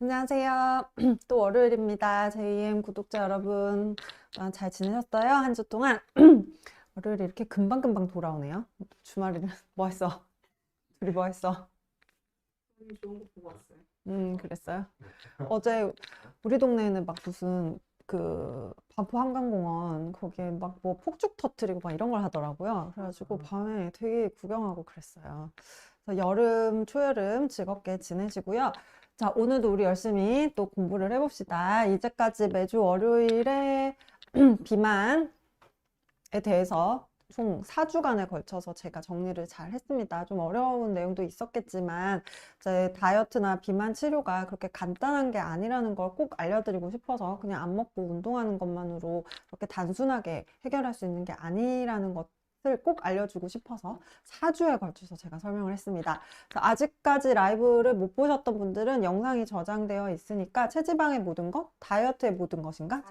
안녕하세요. 또 월요일입니다. JM 구독자 여러분, 잘 지내셨어요? 한 주 동안? 월요일이 이렇게 금방금방 돌아오네요. 주말에는 뭐 했어? 둘이 뭐 했어? 좋은 거 보고 왔어요. 그랬어요. 어제 우리 동네에는 막 무슨 그 반포 한강공원 거기에 막 뭐 폭죽 터트리고 막 이런 걸 하더라고요. 그래가지고 밤에 되게 구경하고 그랬어요. 그래서 여름, 초여름 즐겁게 지내시고요. 자, 오늘도 우리 열심히 또 공부를 해봅시다. 이제까지 매주 월요일에 비만에 대해서 총 4주간에 걸쳐서 제가 정리를 잘 했습니다. 좀 어려운 내용도 있었겠지만, 이제 다이어트나 비만 치료가 그렇게 간단한 게 아니라는 걸 꼭 알려드리고 싶어서 그냥 안 먹고 운동하는 것만으로 그렇게 단순하게 해결할 수 있는 게 아니라는 것을 꼭 알려주고 싶어서 4주에 걸쳐서 제가 설명을 했습니다. 아직까지 라이브를 못 보셨던 분들은 영상이 저장되어 있으니까 체지방의 모든 것, 다이어트의 모든 것인가?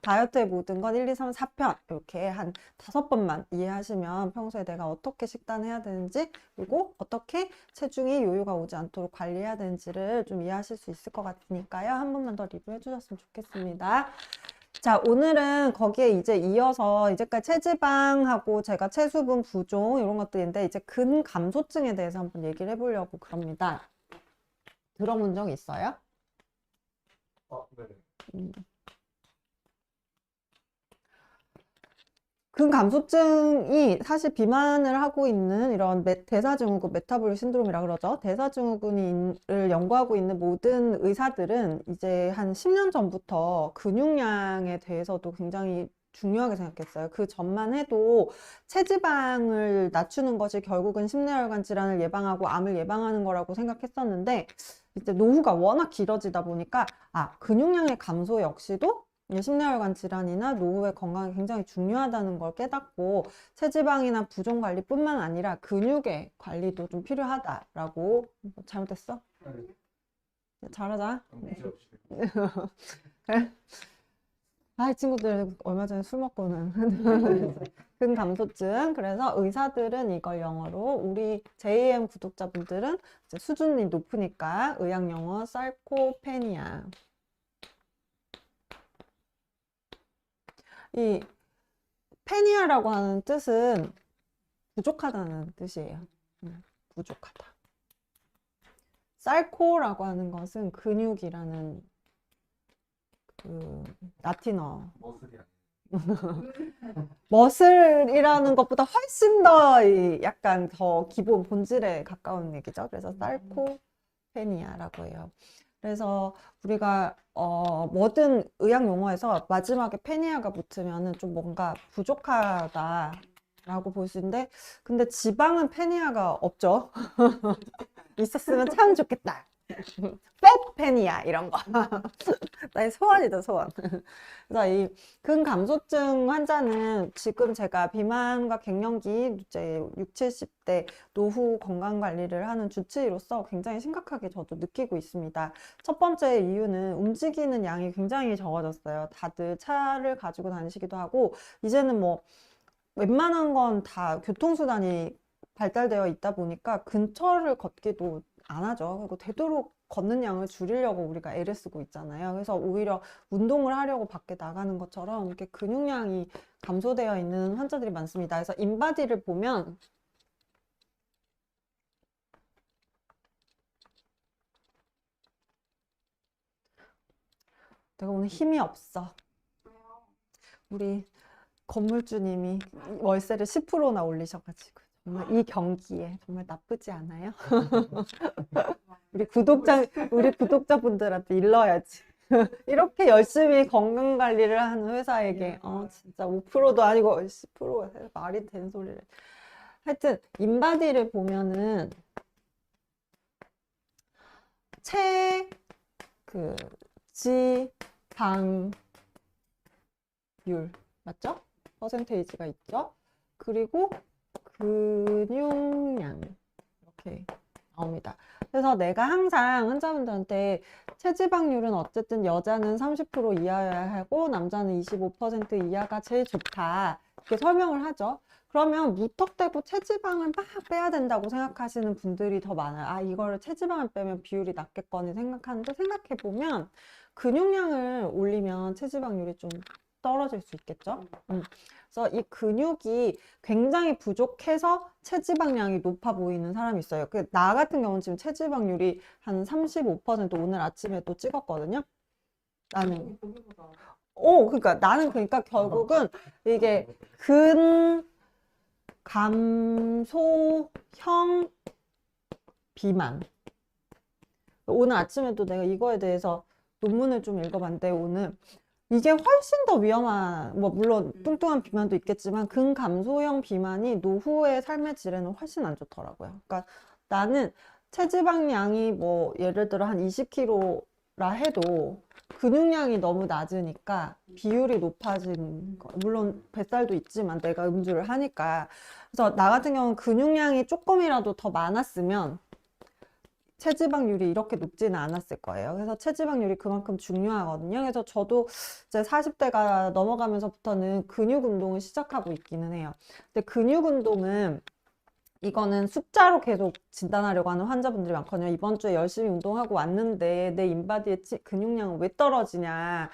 다이어트의 모든 것 1, 2, 3, 4편 이렇게 한 5번만 이해하시면 평소에 내가 어떻게 식단해야 되는지 그리고 어떻게 체중이 요요가 오지 않도록 관리해야 되는지를 좀 이해하실 수 있을 것 같으니까요. 한 번만 더 리뷰해 주셨으면 좋겠습니다. 자, 오늘은 거기에 이제 이어서 이제까지 체지방하고 제가 체수분 부종 이런 것들인데 이제 근감소증에 대해서 한번 얘기를 해보려고 그럽니다. 들어본 적 있어요? 네네. 근감소증이 사실 비만을 하고 있는 이런 대사증후군, 메타볼릭 신드롬이라 그러죠. 대사증후군을 연구하고 있는 모든 의사들은 이제 한 10년 전부터 근육량에 대해서도 굉장히 중요하게 생각했어요. 그 전만 해도 체지방을 낮추는 것이 결국은 심내혈관 질환을 예방하고 암을 예방하는 거라고 생각했었는데 이제 노후가 워낙 길어지다 보니까 근육량의 감소 역시도 심내혈관 질환이나 노후의 건강에 굉장히 중요하다는 걸 깨닫고 체지방이나 부종 관리뿐만 아니라 근육의 관리도 좀 필요하다라고. 잘못했어? 잘하자. 문제 없이. 이 친구들 얼마 전에 술 먹고는 근감소증. 그래서 의사들은 이걸 영어로, 우리 JM 구독자분들은 이제 수준이 높으니까 의학 용어 sarcopenia. 이 페니아라고 하는 뜻은 부족하다는 뜻이에요. 부족하다. sarco라고 하는 것은 근육이라는 그 라틴어. 머슬이 아니에요. 머슬이라는 것보다 훨씬 더 약간 더 기본 본질에 가까운 얘기죠. 그래서 sarcopenia라고 해요. 그래서 우리가 뭐든 의학 용어에서 마지막에 페니아가 붙으면은 좀 뭔가 부족하다라고 볼 수 있는데, 근데 지방은 페니아가 없죠. 있었으면 참 좋겠다. 팻페니아 이런 거. 나의 소원이다, 소원. 그래서 이 근감소증 환자는 지금 제가 비만과 갱년기 이제 6, 70대 노후 건강 관리를 하는 주치의로서 굉장히 심각하게 저도 느끼고 있습니다. 첫 번째 이유는 움직이는 양이 굉장히 적어졌어요. 다들 차를 가지고 다니시기도 하고 이제는 뭐 웬만한 건 다 교통수단이 발달되어 있다 보니까 근처를 걷기도 안 하죠. 그리고 되도록 걷는 양을 줄이려고 우리가 애를 쓰고 있잖아요. 그래서 오히려 운동을 하려고 밖에 나가는 것처럼 이렇게 근육량이 감소되어 있는 환자들이 많습니다. 그래서 인바디를 보면 내가 오늘 힘이 없어. 우리 건물주님이 월세를 10%나 올리셔가지고 정말 이 경기에 정말 나쁘지 않아요? 우리 구독자분들한테 일러야지. 이렇게 열심히 건강 관리를 하는 회사에게 진짜 5%도 아니고 10% 말이 되는 소리를. 하여튼 인바디를 보면은 지방률 맞죠? 퍼센테이지가 있죠. 그리고 근육량 이렇게 나옵니다. 그래서 내가 항상 환자분들한테 체지방률은 어쨌든 여자는 30% 이하여야 하고 남자는 25% 이하가 제일 좋다 이렇게 설명을 하죠. 그러면 무턱대고 체지방을 막 빼야 된다고 생각하시는 분들이 더 많아요. 아, 이거를 체지방을 빼면 비율이 낮겠거니 생각하는데 생각해보면 근육량을 올리면 체지방률이 좀 떨어질 수 있겠죠? 그래서 이 근육이 굉장히 부족해서 체지방량이 높아 보이는 사람이 있어요. 나 같은 경우는 지금 체지방률이 한 35% 오늘 아침에 또 찍었거든요. 나는. 보기보다 그러니까 나는 그러니까 결국은 이게 감소형 비만. 오늘 아침에도 내가 이거에 대해서 논문을 좀 읽어봤는데 오늘 이게 훨씬 더 위험한, 뭐 물론 뚱뚱한 비만도 있겠지만 근감소형 비만이 노후의 삶의 질에는 훨씬 안 좋더라고요. 그러니까 나는 체지방량이 뭐 예를 들어 한 20kg라 해도 근육량이 너무 낮으니까 비율이 높아진 거. 물론 뱃살도 있지만 내가 음주를 하니까. 그래서 나 같은 경우는 근육량이 조금이라도 더 많았으면 체지방률이 이렇게 높지는 않았을 거예요. 그래서 체지방률이 그만큼 중요하거든요. 그래서 저도 이제 40대가 넘어가면서부터는 근육 운동을 시작하고 있기는 해요. 근데 근육 운동은 이거는 숫자로 계속 진단하려고 하는 환자분들이 많거든요. 이번 주에 열심히 운동하고 왔는데 내 인바디의 근육량은 왜 떨어지냐.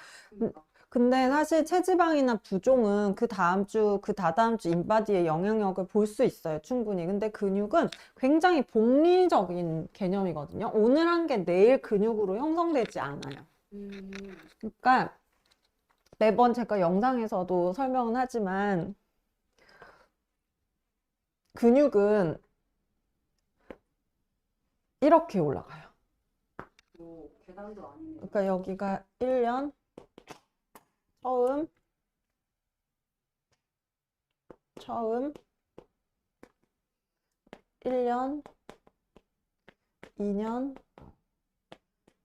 근데 사실 체지방이나 부종은 그 다음 주, 그 다다음 주 인바디의 영향력을 볼 수 있어요. 충분히. 근데 근육은 굉장히 복리적인 개념이거든요. 오늘 한 게 내일 근육으로 형성되지 않아요. 그러니까 매번 제가 영상에서도 설명은 하지만 근육은 이렇게 올라가요. 뭐 계단도 아니네. 그러니까 여기가 1년 처음 1년 2년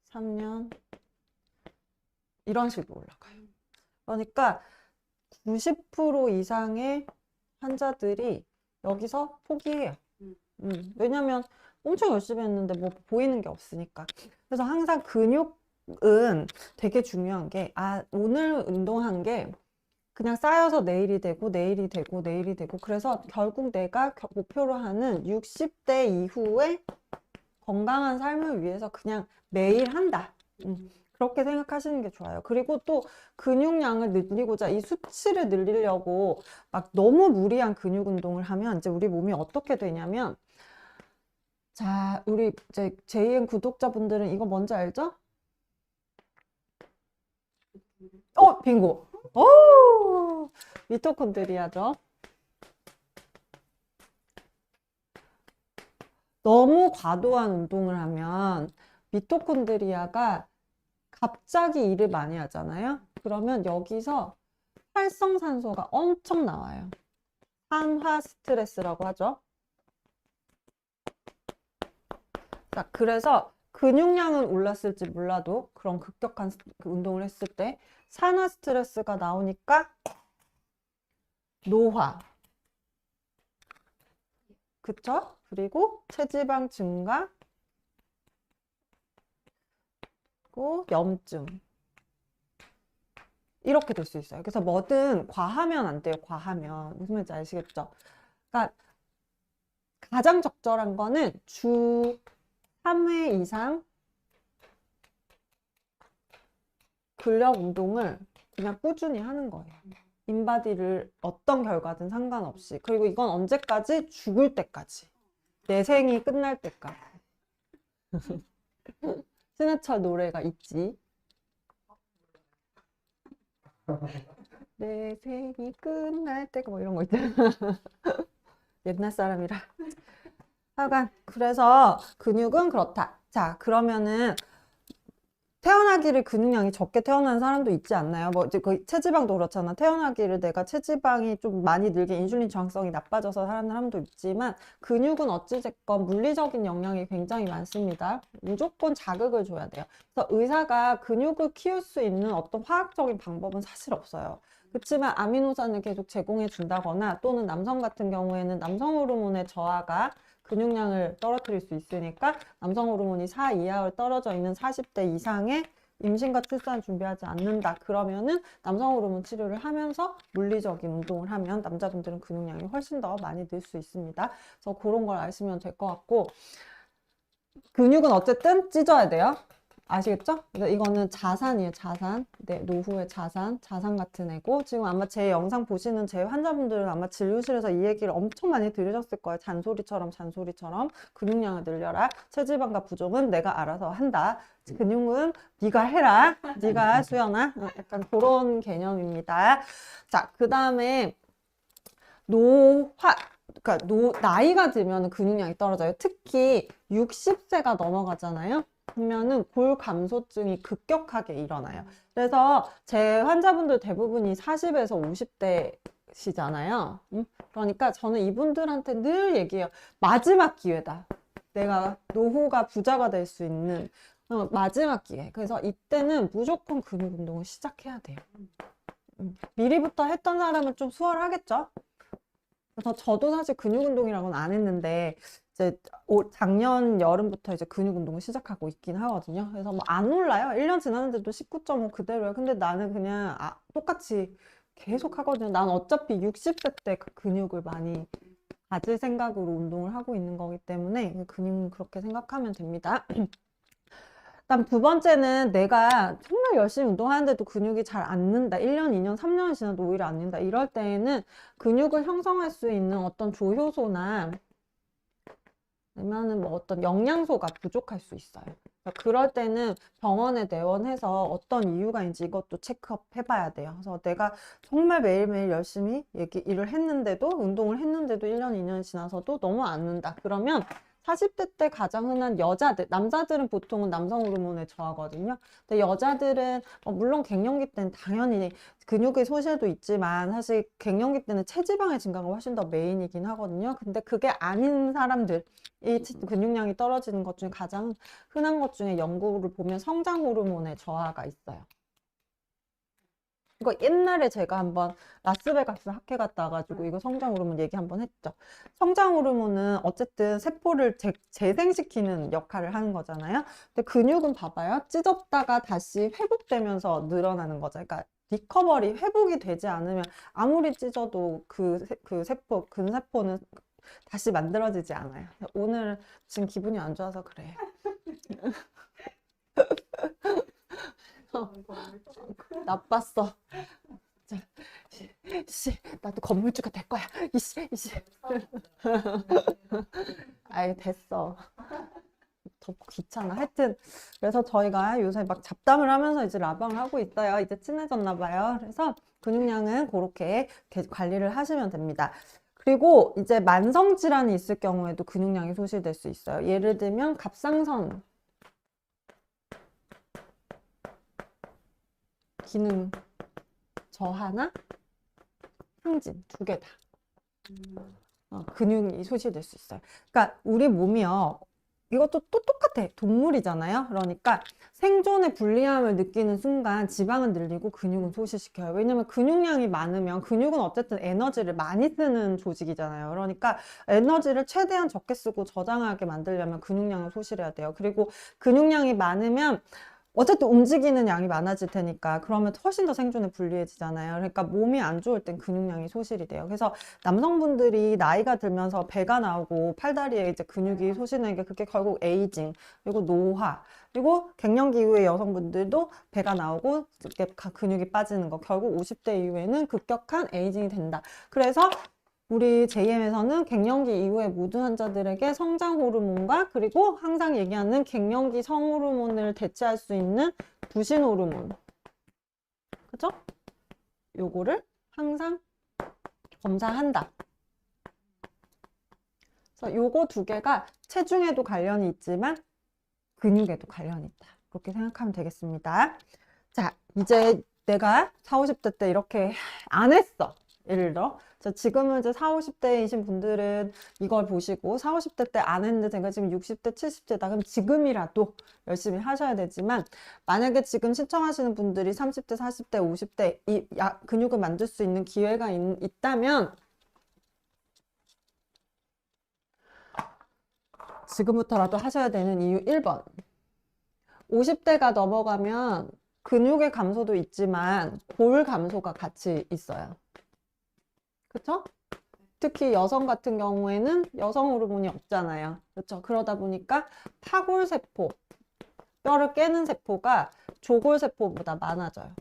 3년 이런 식으로 올라가요. 그러니까 90% 이상의 환자들이 여기서 포기해요. 왜냐면 엄청 열심히 했는데 뭐 보이는 게 없으니까. 그래서 항상 근육은 되게 중요한 게, 오늘 운동한 게 그냥 쌓여서 내일이 되고 내일이 되고 내일이 되고, 그래서 결국 내가 목표로 하는 60대 이후에 건강한 삶을 위해서 그냥 매일 한다. 그렇게 생각하시는 게 좋아요. 그리고 또 근육량을 늘리고자 이 수치를 늘리려고 막 너무 무리한 근육 운동을 하면 이제 우리 몸이 어떻게 되냐면, 자, 우리 이제 JN 구독자분들은 이거 뭔지 알죠? 빙고. 오! 미토콘드리아죠. 너무 과도한 운동을 하면 미토콘드리아가 갑자기 일을 많이 하잖아요. 그러면 여기서 활성산소가 엄청 나와요. 산화 스트레스라고 하죠. 자, 그래서 근육량은 올랐을지 몰라도 그런 급격한 운동을 했을 때 산화 스트레스가 나오니까 노화, 그쵸? 그리고 체지방 증가, 그리고 염증, 이렇게 될 수 있어요. 그래서 뭐든 과하면 안 돼요. 과하면. 무슨 말인지 아시겠죠? 그러니까 가장 적절한 거는 주 3회 이상 근력 운동을 그냥 꾸준히 하는 거예요. 인바디를 어떤 결과든 상관없이. 그리고 이건 언제까지? 죽을 때까지. 내 생이 끝날 때까지. 신해철 노래가 있지. 내 생이 끝날 때가 뭐 이런 거 있잖아. 옛날 사람이라. 하여간 그래서 근육은 그렇다. 자, 그러면은 태어나기를 근육량이 적게 태어나는 사람도 있지 않나요? 뭐 이제 거의 체지방도 그렇잖아. 태어나기를 내가 체지방이 좀 많이 늘게 인슐린 저항성이 나빠져서 사는 사람도 있지만, 근육은 어찌됐건 물리적인 영향이 굉장히 많습니다. 무조건 자극을 줘야 돼요. 그래서 의사가 근육을 키울 수 있는 어떤 화학적인 방법은 사실 없어요. 그렇지만 아미노산을 계속 제공해 준다거나, 또는 남성 같은 경우에는 남성 호르몬의 저하가 근육량을 떨어뜨릴 수 있으니까 남성 호르몬이 4 이하로 떨어져 있는 40대 이상의 임신과 출산 준비하지 않는다. 그러면은 남성 호르몬 치료를 하면서 물리적인 운동을 하면 남자분들은 근육량이 훨씬 더 많이 늘 수 있습니다. 그래서 그런 걸 아시면 될 것 같고, 근육은 어쨌든 찢어야 돼요. 아시겠죠? 그래서 이거는 자산이에요, 자산. 네, 노후의 자산, 자산 같은 애고, 지금 아마 제 영상 보시는 제 환자분들은 아마 진료실에서 이 얘기를 엄청 많이 들으셨을 거예요. 잔소리처럼 근육량을 늘려라. 체지방과 부종은 내가 알아서 한다. 근육은 네가 해라. 네가 수연아. 약간 그런 개념입니다. 자, 그 다음에 그러니까 나이가 들면 근육량이 떨어져요. 특히 60세가 넘어가잖아요. 그러면은 골 감소증이 급격하게 일어나요. 그래서 제 환자분들 대부분이 40에서 50대시잖아요. 그러니까 저는 이분들한테 늘 얘기해요. 마지막 기회다. 내가 노후가 부자가 될 수 있는 마지막 기회. 그래서 이때는 무조건 근육 운동을 시작해야 돼요. 미리부터 했던 사람은 좀 수월하겠죠? 그래서 저도 사실 근육 운동이라고는 안 했는데 이제 작년 여름부터 이제 근육 운동을 시작하고 있긴 하거든요. 그래서 뭐 안 올라요. 1년 지났는데도 19.5 그대로예요. 근데 나는 그냥 똑같이 계속 하거든요. 난 어차피 60세 때 그 근육을 많이 가질 생각으로 운동을 하고 있는 거기 때문에 근육은 그렇게 생각하면 됩니다. 그다음 두 번째는 내가 정말 열심히 운동하는데도 근육이 잘 안 는다. 1년, 2년, 3년이 지나도 오히려 안 는다. 이럴 때에는 근육을 형성할 수 있는 어떤 조효소나 아니면은 뭐 어떤 영양소가 부족할 수 있어요. 그럴 때는 병원에 내원해서 어떤 이유가인지 이것도 체크업 해봐야 돼요. 그래서 내가 정말 매일매일 열심히 일을 했는데도, 운동을 했는데도 1년, 2년이 지나서도 너무 안 는다. 그러면 40대 때 가장 흔한 남자들은 보통은 남성 호르몬에 저하거든요. 근데 여자들은 물론 갱년기 때는 당연히 근육의 소실도 있지만 사실 갱년기 때는 체지방의 증가가 훨씬 더 메인이긴 하거든요. 근데 그게 아닌 사람들, 이 근육량이 떨어지는 것 중에 가장 흔한 것 중에 연구를 보면 성장 호르몬의 저하가 있어요. 이거 옛날에 제가 한번 라스베가스 학회 갔다 와가지고 이거 성장 호르몬 얘기 한번 했죠. 성장 호르몬은 어쨌든 세포를 재생시키는 역할을 하는 거잖아요. 근데 근육은 봐봐요. 찢었다가 다시 회복되면서 늘어나는 거죠. 그러니까 리커버리, 회복이 되지 않으면 아무리 찢어도 근세포는 다시 만들어지지 않아요. 오늘 지금 기분이 안 좋아서 그래. 나빴어. 나도 건물주가 될 거야. 이씨. 아이, 됐어. 더 귀찮아. 하여튼, 그래서 저희가 요새 막 잡담을 하면서 이제 라방을 하고 있어요. 이제 친해졌나 봐요. 그래서 근육량은 그렇게 관리를 하시면 됩니다. 그리고 이제 만성질환이 있을 경우에도 근육량이 소실될 수 있어요. 예를 들면 갑상선 기능 저하나 항진 두 개 다. 근육이 소실될 수 있어요. 그러니까 우리 몸이요. 이것도 또 똑같아. 동물이잖아요. 그러니까 생존의 불리함을 느끼는 순간 지방은 늘리고 근육은 소실시켜요. 왜냐면 근육량이 많으면 근육은 어쨌든 에너지를 많이 쓰는 조직이잖아요. 그러니까 에너지를 최대한 적게 쓰고 저장하게 만들려면 근육량을 소실해야 돼요. 그리고 근육량이 많으면 어쨌든 움직이는 양이 많아질 테니까 그러면 훨씬 더 생존에 불리해지잖아요. 그러니까 몸이 안 좋을 땐 근육량이 소실이 돼요. 그래서 남성분들이 나이가 들면서 배가 나오고 팔다리에 이제 근육이 소실되는 게 그게 결국 에이징, 그리고 노화, 그리고 갱년기 이후에 여성분들도 배가 나오고 이렇게 근육이 빠지는 거 결국 50대 이후에는 급격한 에이징이 된다. 그래서 우리 JM에서는 갱년기 이후에 모든 환자들에게 성장 호르몬과 그리고 항상 얘기하는 갱년기 성호르몬을 대체할 수 있는 부신 호르몬, 그죠? 요거를 항상 검사한다. 그래서 요거 두 개가 체중에도 관련이 있지만 근육에도 관련이 있다. 그렇게 생각하면 되겠습니다. 자, 이제 내가 40, 50대 때 이렇게 안 했어. 예를 들어. 지금은 이제 40, 50대이신 분들은 이걸 보시고 40, 50대 때 안 했는데 제가 지금 60대, 70대다. 그럼 지금이라도 열심히 하셔야 되지만 만약에 지금 신청하시는 분들이 30대, 40대, 50대 근육을 만들 수 있는 기회가 있다면 지금부터라도 하셔야 되는 이유 1번. 50대가 넘어가면 근육의 감소도 있지만 볼 감소가 같이 있어요. 그쵸? 특히 여성 같은 경우에는 여성 호르몬이 없잖아요. 그렇죠? 그러다 보니까 파골세포, 뼈를 깨는 세포가 조골세포보다 많아져요.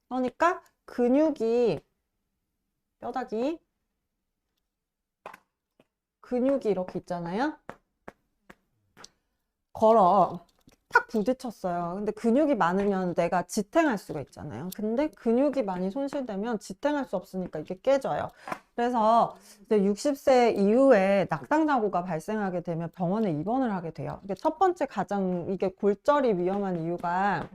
그러니까 근육이, 뼈다귀, 근육이 이렇게 있잖아요. 걸어. 탁 부딪혔어요. 근데 근육이 많으면 내가 지탱할 수가 있잖아요. 근데 근육이 많이 손실되면 지탱할 수 없으니까 이게 깨져요. 그래서 이제 60세 이후에 낙상사고가 발생하게 되면 병원에 입원을 하게 돼요. 이게 첫 번째 가장 이게 골절이 위험한 이유가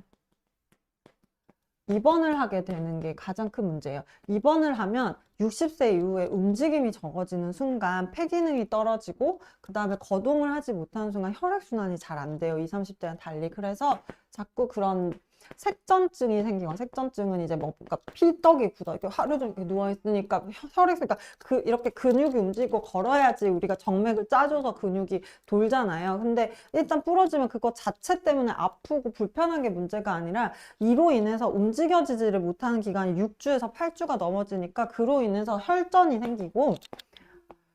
입원을 하게 되는 게 가장 큰 문제예요. 입원을 하면 60세 이후에 움직임이 적어지는 순간 폐기능이 떨어지고 그 다음에 거동을 하지 못하는 순간 혈액순환이 잘 안 돼요. 20, 30대랑 달리. 그래서 자꾸 그런 색전증이 생기고, 색전증은 이제 뭔가 피떡이 굳어 이렇게 하루 종일 이렇게 누워 있으니까 혈액, 그러니까 이렇게 근육이 움직이고 걸어야지 우리가 정맥을 짜줘서 근육이 돌잖아요. 근데 일단 부러지면 그거 자체 때문에 아프고 불편한 게 문제가 아니라 이로 인해서 움직여지지를 못하는 기간이 6주에서 8주가 넘어지니까 그로 인해서 혈전이 생기고,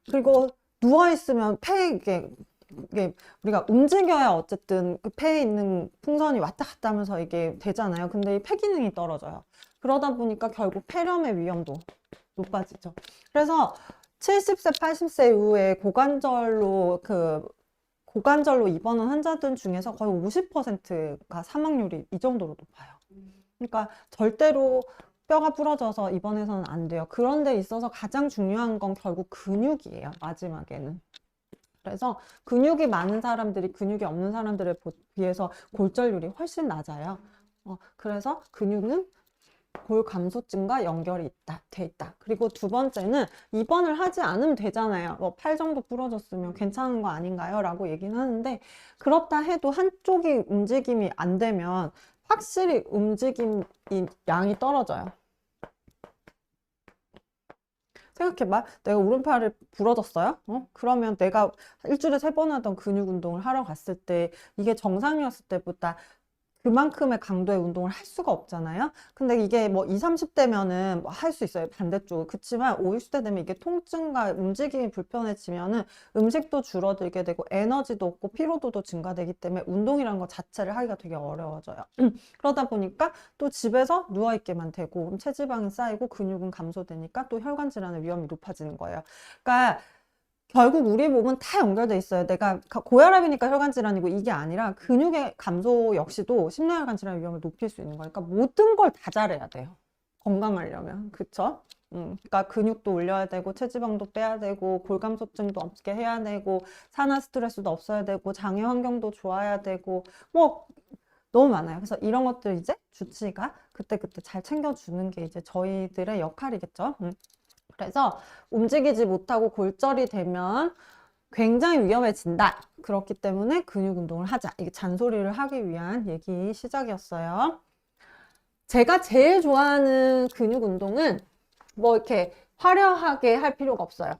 그리고 누워있으면 이게 우리가 움직여야 어쨌든 그 폐에 있는 풍선이 왔다 갔다 하면서 이게 되잖아요. 근데 이 폐 기능이 떨어져요. 그러다 보니까 결국 폐렴의 위험도 높아지죠. 그래서 70세, 80세 이후에 고관절로 입원한 환자들 중에서 거의 50%가 사망률이 이 정도로 높아요. 그러니까 절대로 뼈가 부러져서 입원해서는 안 돼요. 그런 데 있어서 가장 중요한 건 결국 근육이에요. 마지막에는. 그래서 근육이 많은 사람들이 근육이 없는 사람들에 비해서 골절률이 훨씬 낮아요. 그래서 근육은 골 감소증과 연결이 돼 있다. 그리고 두 번째는 입원을 하지 않으면 되잖아요. 뭐 팔 정도 부러졌으면 괜찮은 거 아닌가요? 라고 얘기는 하는데, 그렇다 해도 한쪽이 움직임이 안 되면 확실히 움직임 양이 떨어져요. 생각해봐. 내가 오른팔을 부러졌어요? 그러면 내가 일주일에 3번 하던 근육 운동을 하러 갔을 때 이게 정상이었을 때보다 그만큼의 강도의 운동을 할 수가 없잖아요. 근데 이게 뭐 20, 30대면은 뭐 할 수 있어요. 반대쪽은. 그치만 5, 60대 되면 이게 통증과 움직임이 불편해지면은 음식도 줄어들게 되고 에너지도 없고 피로도도 증가되기 때문에 운동이라는 것 자체를 하기가 되게 어려워져요. 그러다 보니까 또 집에서 누워있게만 되고, 그럼 체지방이 쌓이고 근육은 감소되니까 또 혈관 질환의 위험이 높아지는 거예요. 그러니까 결국 우리 몸은 다 연결돼 있어요. 내가 고혈압이니까 혈관 질환이고 이게 아니라 근육의 감소 역시도 심장혈관 질환의 위험을 높일 수 있는 거니까 모든 걸 다 잘해야 돼요. 건강하려면. 그쵸? 그러니까 근육도 올려야 되고 체지방도 빼야 되고 골감소증도 없게 해야 되고 산화 스트레스도 없어야 되고 장애 환경도 좋아야 되고 뭐 너무 많아요. 그래서 이런 것들 이제 주치의가 그때그때 잘 챙겨주는 게 이제 저희들의 역할이겠죠. 그래서 움직이지 못하고 골절이 되면 굉장히 위험해진다. 그렇기 때문에 근육 운동을 하자. 이게 잔소리를 하기 위한 얘기 시작이었어요. 제가 제일 좋아하는 근육 운동은 뭐 이렇게 화려하게 할 필요가 없어요.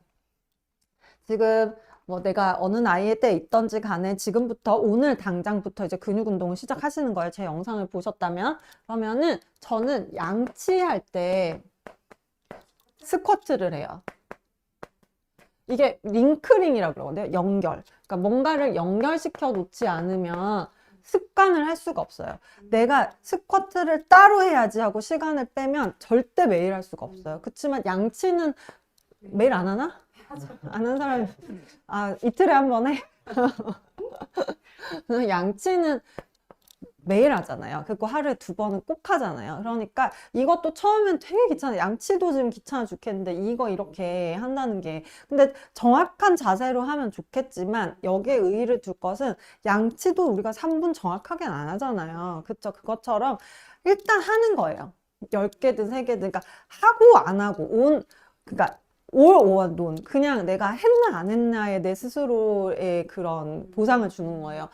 지금 뭐 내가 어느 나이에 때 있던지 간에 지금부터 오늘 당장부터 이제 근육 운동을 시작하시는 거예요. 제 영상을 보셨다면. 그러면은 저는 양치할 때 스쿼트를 해요. 이게 링크링이라고 그러거든요. 연결. 그러니까 뭔가를 연결시켜 놓지 않으면 습관을 할 수가 없어요. 내가 스쿼트를 따로 해야지 하고 시간을 빼면 절대 매일 할 수가 없어요. 그렇지만 양치는 매일 안 하나? 안 하는 사람, 이틀에 한 번 해? 양치는 매일 하잖아요. 그리고 하루에 2번은 꼭 하잖아요. 그러니까 이것도 처음엔 되게 귀찮아요. 양치도 지금 귀찮아 죽겠는데 이거 이렇게 한다는 게. 근데 정확한 자세로 하면 좋겠지만 여기에 의의를 둘 것은 양치도 우리가 3분 정확하게는 안 하잖아요. 그쵸? 그것처럼 일단 하는 거예요. 10개든 3개든. 그러니까 하고 안 하고 그러니까 올 오원 논 그냥 내가 했나 안 했나에 내 스스로의 그런 보상을 주는 거예요.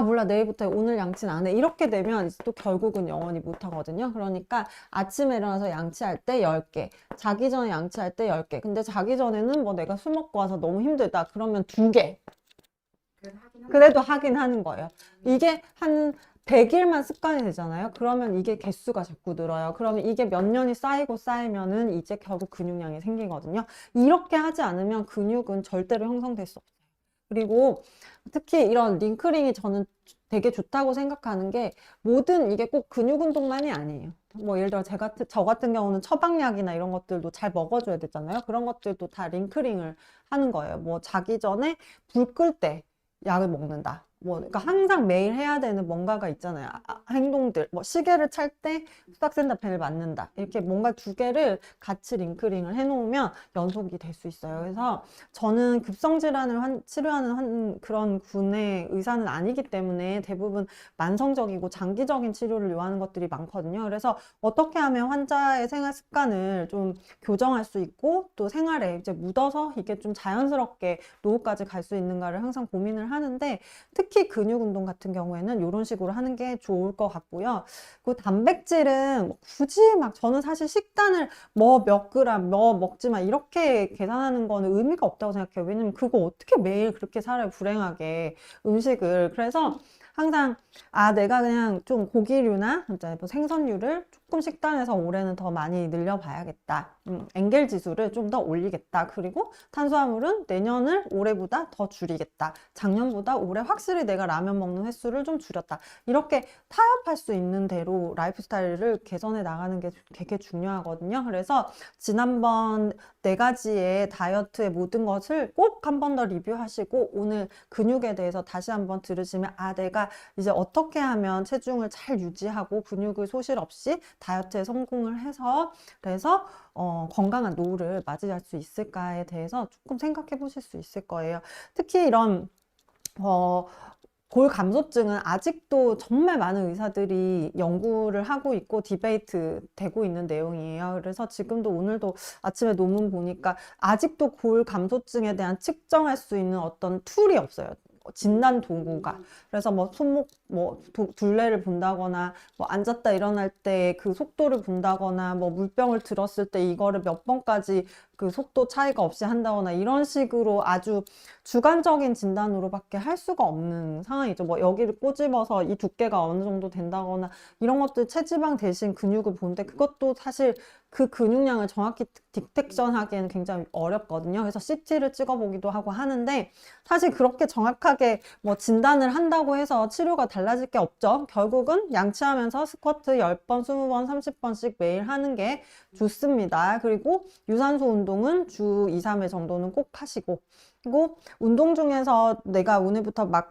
몰라, 내일부터 오늘 양치는 안 해. 이렇게 되면 이제 또 결국은 영원히 못 하거든요. 그러니까 아침에 일어나서 양치할 때 10개, 자기 전에 양치할 때 10개. 근데 자기 전에는 뭐 내가 술 먹고 와서 너무 힘들다. 그러면 2개. 그래도 하긴 하는 거예요. 이게 한 100일만 습관이 되잖아요. 그러면 이게 개수가 자꾸 늘어요. 그러면 이게 몇 년이 쌓이고 쌓이면은 이제 결국 근육량이 생기거든요. 이렇게 하지 않으면 근육은 절대로 형성될 수 없어요. 그리고 특히 이런 링크링이 저는 되게 좋다고 생각하는 게 모든 이게 꼭 근육 운동만이 아니에요. 뭐 예를 들어 저 같은 경우는 처방약이나 이런 것들도 잘 먹어줘야 되잖아요. 그런 것들도 다 링크링을 하는 거예요. 뭐 자기 전에 불 끌 때 약을 먹는다. 뭐 그러니까 항상 매일 해야 되는 뭔가가 있잖아요. 행동들. 뭐 시계를 찰 때 수닥센다펜을 맞는다. 이렇게 뭔가 두 개를 같이 링크링을 해놓으면 연속이 될 수 있어요. 그래서 저는 급성질환을 치료하는 그런 군의 의사는 아니기 때문에 대부분 만성적이고 장기적인 치료를 요하는 것들이 많거든요. 그래서 어떻게 하면 환자의 생활 습관을 좀 교정할 수 있고 또 생활에 이제 묻어서 이게 좀 자연스럽게 노후까지 갈 수 있는가를 항상 고민을 하는데 특히 근육 운동 같은 경우에는 이런 식으로 하는 게 좋을 것 같고요. 그 단백질은 굳이 막 저는 사실 식단을 뭐 몇 그램 뭐 먹지 마 이렇게 계산하는 거는 의미가 없다고 생각해요. 왜냐면 그거 어떻게 매일 그렇게 살아요, 불행하게 음식을. 그래서 항상 내가 그냥 좀 고기류나 이제 뭐 생선류를 조금 식단에서 올해는 더 많이 늘려봐야겠다. 엔겔 지수를 좀 더 올리겠다. 그리고 탄수화물은 내년을 올해보다 더 줄이겠다. 작년보다 올해 확실히 내가 라면 먹는 횟수를 좀 줄였다. 이렇게 타협할 수 있는 대로 라이프 스타일을 개선해 나가는 게 되게 중요하거든요. 그래서 지난번 4가지의 다이어트의 모든 것을 꼭 한 번 더 리뷰하시고 오늘 근육에 대해서 다시 한번 들으시면 내가 이제 어떻게 하면 체중을 잘 유지하고 근육을 소실 없이 다이어트에 성공을 해서 그래서 건강한 노후를 맞이할 수 있을까에 대해서 조금 생각해 보실 수 있을 거예요. 특히 이런 골 감소증은 아직도 정말 많은 의사들이 연구를 하고 있고 디베이트 되고 있는 내용이에요. 그래서 지금도 오늘도 아침에 논문 보니까 아직도 골 감소증에 대한 측정할 수 있는 어떤 툴이 없어요. 진단 도구가. 그래서 뭐 손목 둘레를 본다거나 뭐 앉았다 일어날 때 그 속도를 본다거나 뭐 물병을 들었을 때 이거를 몇 번까지 그 속도 차이가 없이 한다거나 이런 식으로 아주 주관적인 진단으로밖에 할 수가 없는 상황이죠. 뭐 여기를 꼬집어서 이 두께가 어느 정도 된다거나 이런 것들 체지방 대신 근육을 보는데 그것도 사실 그 근육량을 정확히 디텍션 하기에는 굉장히 어렵거든요. 그래서 CT를 찍어보기도 하고 하는데 사실 그렇게 정확하게 뭐 진단을 한다고 해서 치료가 달라질 게 없죠. 결국은 양치하면서 스쿼트 10번, 20번, 30번씩 매일 하는 게 좋습니다. 그리고 유산소 운동은 주 2, 3회 정도는 꼭 하시고 그리고 운동 중에서 내가 오늘부터 막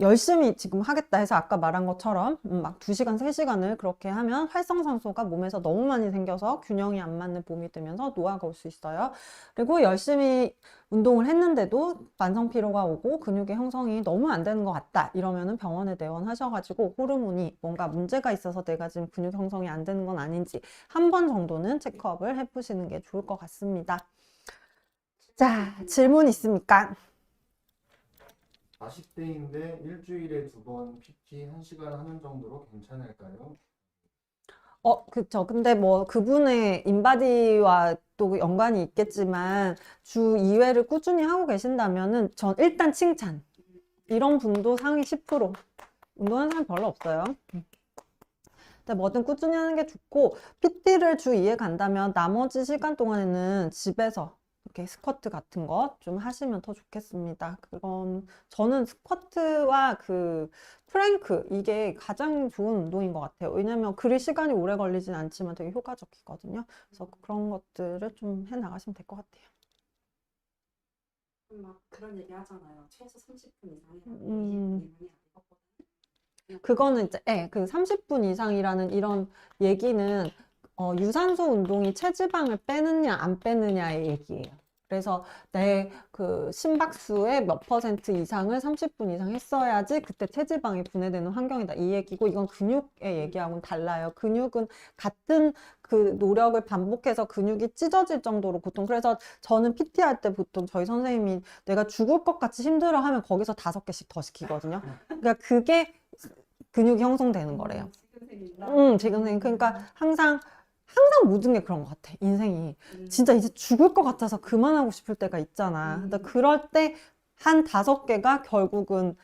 열심히 지금 하겠다 해서 아까 말한 것처럼 막 2시간, 3시간을 그렇게 하면 활성산소가 몸에서 너무 많이 생겨서 균형이 안 맞는 봄이 되면서 노화가 올 수 있어요. 그리고 열심히 운동을 했는데도 만성피로가 오고 근육의 형성이 너무 안 되는 것 같다. 이러면은 병원에 내원하셔가지고 호르몬이 뭔가 문제가 있어서 내가 지금 근육 형성이 안 되는 건 아닌지 한 번 정도는 체크업을 해보시는 게 좋을 것 같습니다. 자, 질문 있습니까? 40대인데 일주일에 2번 PT 1시간 하는 정도로 괜찮을까요? 그쵸. 근데 뭐 그분의 인바디와 또 연관이 있겠지만 주 2회를 꾸준히 하고 계신다면은 전 일단 칭찬. 이런 분도 상위 10%. 운동하는 사람 별로 없어요. 근데 뭐든 꾸준히 하는 게 좋고 PT를 주 2회 간다면 나머지 시간 동안에는 집에서 이렇게 스쿼트 같은 거 좀 하시면 더 좋겠습니다. 그건 저는 스쿼트와 그 플랭크 이게 가장 좋은 운동인 것 같아요. 왜냐면 그리 시간이 오래 걸리진 않지만 되게 효과적이거든요. 그래서 그런 것들을 좀 해 나가시면 될 것 같아요. 막 그런 얘기 하잖아요. 최소 30분 이상이라고 20분 음. 이상이 아니거든요. 그거는 이제 그 30분 이상이라는 이런 얘기는 유산소 운동이 체지방을 빼느냐 안 빼느냐의 얘기예요. 그래서 내 그 심박수의 몇 % 이상을 30분 이상 했어야지 그때 체지방이 분해되는 환경이다. 이 얘기고 이건 근육의 얘기하고는 달라요. 근육은 같은 그 노력을 반복해서 근육이 찢어질 정도로 보통 그래서 저는 PT 할 때 보통 저희 선생님이 내가 죽을 것 같이 힘들어 하면 거기서 5개씩 더 시키거든요. 그러니까 그게 근육이 형성되는 거래요. 지금 선생님. 그러니까 항상 모든 게 그런 것 같아. 인생이. 진짜 이제 죽을 것 같아서 그만하고 싶을 때가 있잖아. 근데 그럴 때 한 5개가 결국은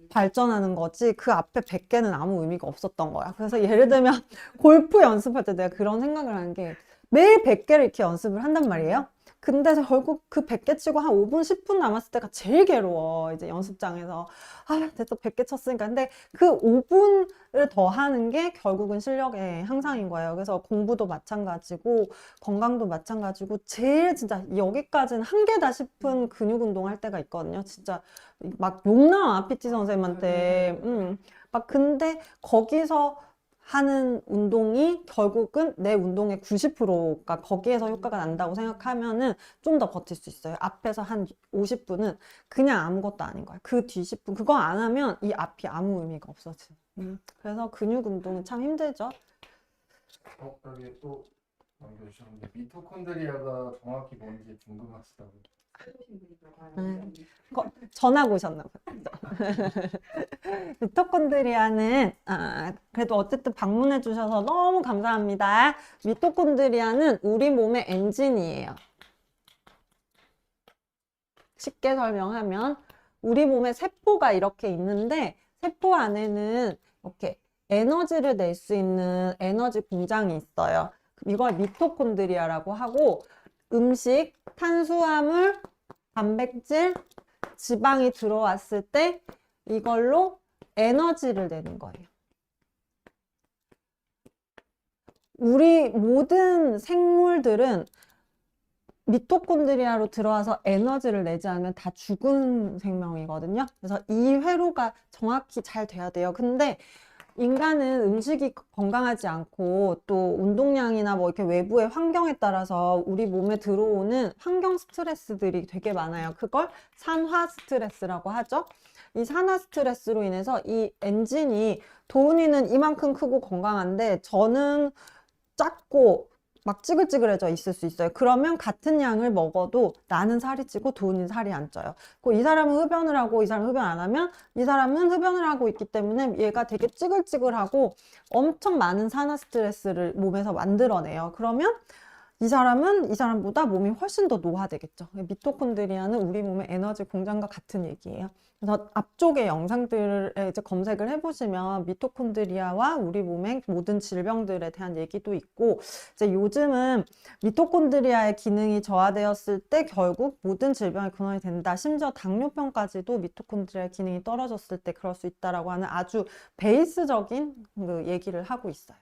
발전하는 거지 그 앞에 100개는 아무 의미가 없었던 거야. 그래서 예를 들면 골프 연습할 때 내가 그런 생각을 하는 게 매일 100개를 이렇게 연습을 한단 말이에요. 근데 결국 그 100개 치고 한 5분, 10분 남았을 때가 제일 괴로워. 이제 연습장에서. 아, 됐어. 100개 쳤으니까. 근데 그 5분을 더 하는 게 결국은 실력의 향상인 거예요. 그래서 공부도 마찬가지고, 건강도 마찬가지고, 제일 진짜 여기까지는 한계다 싶은 근육 운동할 때가 있거든요. 진짜 막 욕 나와, PT 선생님한테. 막 근데 거기서 하는 운동이 결국은 내 운동의 90%가 거기에서 효과가 난다고 생각하면은 좀 더 버틸 수 있어요. 앞에서 한 50분은 그냥 아무것도 아닌 거야. 그 뒤 10분 그거 안 하면 이 앞이 아무 의미가 없어지. 그래서 근육 운동은 참 힘들죠. 여기 또 남겨주셨는데 미토콘드리아가 정확히 뭔지 궁금하시다고. 전화가 오셨나 봐요. 미토콘드리아는 그래도 어쨌든 방문해 주셔서 너무 감사합니다. 미토콘드리아는 우리 몸의 엔진이에요. 쉽게 설명하면 우리 몸에 세포가 이렇게 있는데 세포 안에는 이렇게 에너지를 낼 수 있는 에너지 공장이 있어요. 이걸 미토콘드리아라고 하고 음식, 탄수화물, 단백질, 지방이 들어왔을 때 이걸로 에너지를 내는 거예요. 우리 모든 생물들은 미토콘드리아로 들어와서 에너지를 내지 않으면 다 죽은 생명이거든요. 그래서 이 회로가 정확히 잘 돼야 돼요. 근데 인간은 음식이 건강하지 않고 또 운동량이나 뭐 이렇게 외부의 환경에 따라서 우리 몸에 들어오는 환경 스트레스들이 되게 많아요. 그걸 산화 스트레스라고 하죠. 이 산화 스트레스로 인해서 이 엔진이 도훈이는 이만큼 크고 건강한데 저는 작고 막 찌글찌글해져 있을 수 있어요. 그러면 같은 양을 먹어도 나는 살이 찌고 도훈이는 살이 안 쪄요. 이 사람은 흡연을 하고 이 사람은 흡연 안 하면 이 사람은 흡연을 하고 있기 때문에 얘가 되게 찌글찌글하고 엄청 많은 산화 스트레스를 몸에서 만들어내요. 그러면 이 사람은 이 사람보다 몸이 훨씬 더 노화되겠죠. 미토콘드리아는 우리 몸의 에너지 공장과 같은 얘기예요. 그래서 앞쪽의 영상들에 이제 검색을 해보시면 미토콘드리아와 우리 몸의 모든 질병들에 대한 얘기도 있고, 이제 요즘은 미토콘드리아의 기능이 저하되었을 때 결국 모든 질병의 근원이 된다. 심지어 당뇨병까지도 미토콘드리아의 기능이 떨어졌을 때 그럴 수 있다라고 하는 아주 베이스적인 그 얘기를 하고 있어요.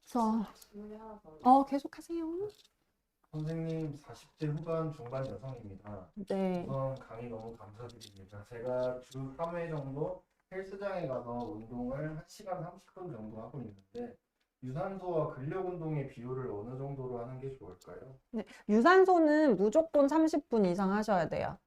그래서 계속 하세요. 선생님 40대 후반 중반 여성입니다. 네. 우선 강의 너무 감사드립니다. 제가 주 3회 정도 헬스장에 가서 운동을 1시간 30분 정도 하고 있는데 유산소와 근력 운동의 비율을 어느 정도로 하는 게 좋을까요? 네. 유산소는 무조건 30분 이상 하셔야 돼요.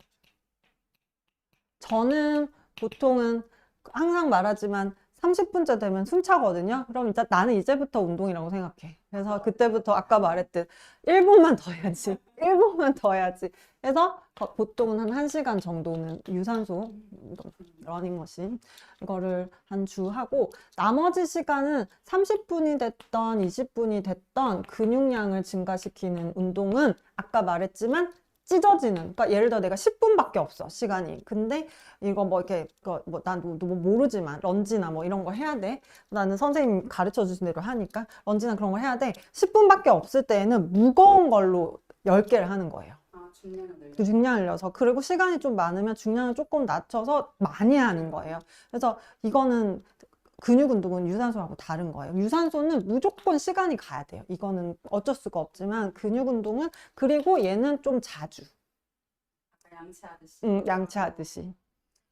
저는 보통은 항상 말하지만 30분째 되면 숨차거든요. 그럼 이제 나는 이제부터 운동이라고 생각해. 그래서 그때부터 아까 말했듯 1분만 더 해야지. 1분만 더 해야지. 그래서 보통은 한 1시간 정도는 유산소, 러닝머신 이거를 한 주 하고 나머지 시간은 30분이 됐던 20분이 됐던 근육량을 증가시키는 운동은 아까 말했지만 찢어지는, 그러니까 예를 들어 내가 10분밖에 없어 시간이. 근데 이거 뭐 이렇게 난 뭐 모르지만 런지나 뭐 이런 거 해야 돼. 나는 선생님 가르쳐 주신 대로 하니까 런지나 그런 거 해야 돼. 10분밖에 없을 때에는 무거운 걸로 10개를 하는 거예요. 중량을 늘려서. 그리고 시간이 좀 많으면 중량을 조금 낮춰서 많이 하는 거예요. 그래서 이거는 근육 운동은 유산소하고 다른 거예요. 유산소는 무조건 시간이 가야 돼요. 이거는 어쩔 수가 없지만 근육 운동은, 그리고 얘는 좀 자주. 양치하듯이. 양치하듯이.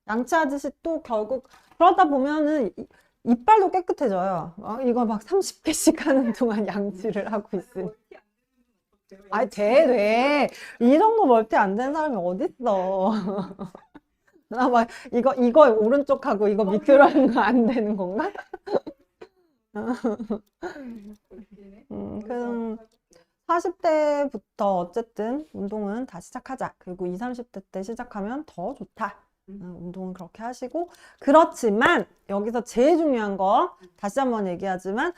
양치하듯이 또 결국 그러다 보면은 이빨도 깨끗해져요. 이거 막 30개씩 하는 동안 양치를 하고 있으니. 아니, 돼. 이 정도 멀티 안 되는 사람이 어딨어. 나 막 이거 오른쪽하고 이거 밑으로 하는 거 안 되는 건가? 그럼 40대부터 어쨌든 운동은 다 시작하자. 그리고 20, 30대 때 시작하면 더 좋다. 운동은 그렇게 하시고. 그렇지만 여기서 제일 중요한 거 다시 한번 얘기하지만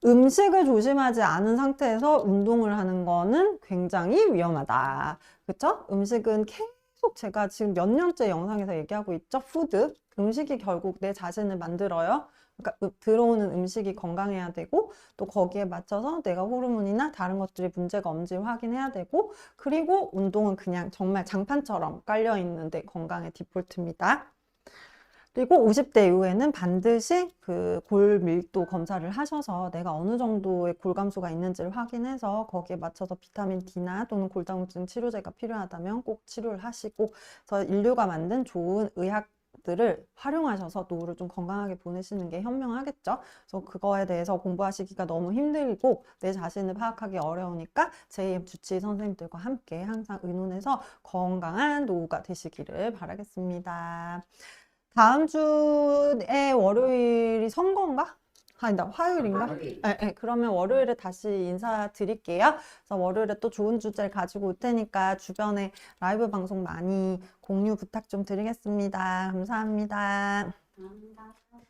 음식을 조심하지 않은 상태에서 운동을 하는 거는 굉장히 위험하다. 그쵸? 음식은 계속 제가 지금 몇 년째 영상에서 얘기하고 있죠? 푸드. 음식이 결국 내 자신을 만들어요. 그러니까 들어오는 음식이 건강해야 되고 또 거기에 맞춰서 내가 호르몬이나 다른 것들이 문제가 없는지 확인해야 되고 그리고 운동은 그냥 정말 장판처럼 깔려 있는데 건강의 디폴트입니다. 그리고 50대 이후에는 반드시 그 골 밀도 검사를 하셔서 내가 어느 정도의 골감수가 있는지를 확인해서 거기에 맞춰서 비타민 D나 또는 골다공증 치료제가 필요하다면 꼭 치료를 하시고 그래서 인류가 만든 좋은 의학들을 활용하셔서 노후를 좀 건강하게 보내시는 게 현명하겠죠. 그래서 그거에 대해서 공부하시기가 너무 힘들고 내 자신을 파악하기 어려우니까 JM 주치의 선생님들과 함께 항상 의논해서 건강한 노후가 되시기를 바라겠습니다. 다음 주에 월요일이 선거인가? 아니다, 화요일인가? 화요일. 네, 그러면 월요일에 다시 인사드릴게요. 그래서 월요일에 또 좋은 주제를 가지고 올 테니까 주변에 라이브 방송 많이 공유 부탁 좀 드리겠습니다. 감사합니다. 감사합니다.